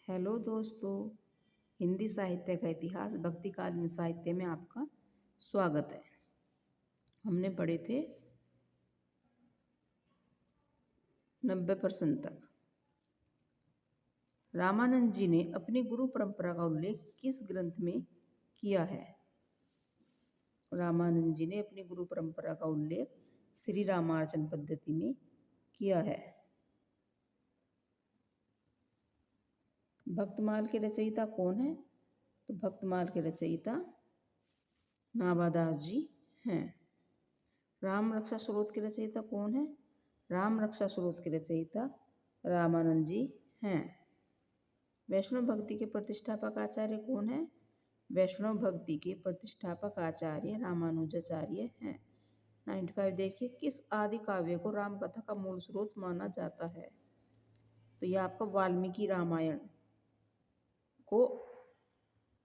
Hello दोस्तों। हिंदी साहित्य का इतिहास भक्तिकालीन साहित्य में आपका स्वागत है। हमने पढ़े थे 90% तक। रामानंद जी ने अपनी गुरु परंपरा का उल्लेख किस ग्रंथ में किया है? रामानंद जी ने अपनी गुरु परंपरा का उल्लेख श्री रामार्चन पद्धति में किया है। भक्तमाल के रचयिता कौन है? तो भक्तमाल के रचयिता नाभादास जी हैं। राम रक्षा स्रोत के रचयिता कौन है? राम रक्षा स्रोत के रचयिता रामानंद जी हैं। वैष्णव भक्ति के प्रतिष्ठापक आचार्य कौन है? वैष्णव भक्ति के प्रतिष्ठापक आचार्य रामानुजाचार्य हैं। 95 देखिए, किस आदि काव्य को राम कथा का मूल स्रोत माना जाता है? तो यह आपका वाल्मीकि रामायण को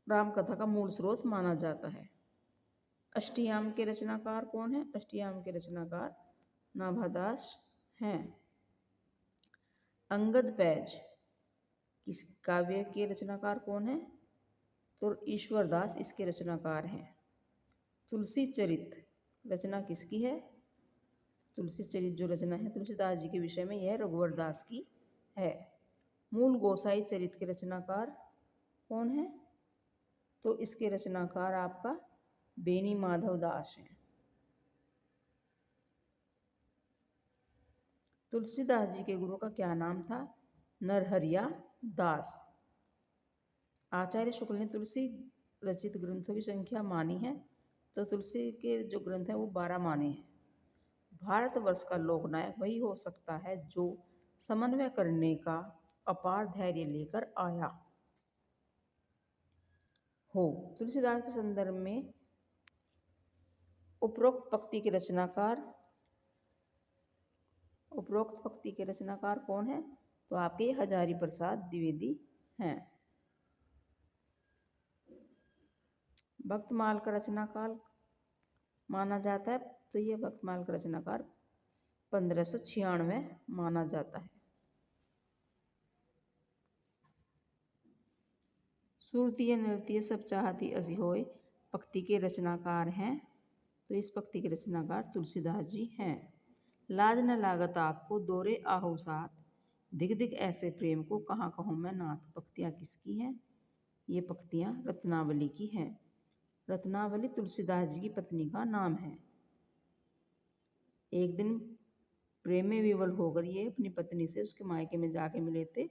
राम कथा का मूल स्रोत माना जाता है। अष्टयाम के रचनाकार कौन है? अष्टयाम के रचनाकार नाभादास हैं। अंगद पैज किस काव्य के रचनाकार कौन है? तो ईश्वरदास इसके रचनाकार हैं। तुलसी चरित रचना किसकी है? तुलसी चरित जो रचना है तुलसीदास जी के विषय में, यह रघुवर दास की है। मूल गोसाई चरित के रचनाकार कौन है? तो इसके रचनाकार आपका बेनी माधव दास हैं। तुलसीदास जी के गुरु का क्या नाम था? नरहरिया दास। आचार्य शुक्ल ने तुलसी रचित ग्रंथों की संख्या मानी है, तो तुलसी के जो ग्रंथ हैं वो 12 माने हैं। भारतवर्ष का लोकनायक वही हो सकता है जो समन्वय करने का अपार धैर्य लेकर आया हो। तुलसीदास के संदर्भ में उपरोक्त पंक्ति के रचनाकार कौन है? तो आपके हजारी प्रसाद द्विवेदी हैं। भक्तमाल का रचनाकाल माना जाता है, तो ये भक्तमाल का रचनाकार 1596 माना जाता है। सुरतीय नृत्य सब चाहती असी होय पंक्ति के रचनाकार हैं, तो इस पंक्ति के रचनाकार तुलसीदास जी हैं। लाज न लागत आपको दोरे आहू साथ, दिग दिग ऐसे प्रेम को कहाँ कहूँ मैं नाथ। पंक्तियाँ किसकी हैं? ये पंक्तियाँ रत्नावली की हैं। रत्नावली तुलसीदास जी की पत्नी का नाम है। एक दिन प्रेम में विवल होकर ये अपनी पत्नी से उसके मायके में जाके मिले थे,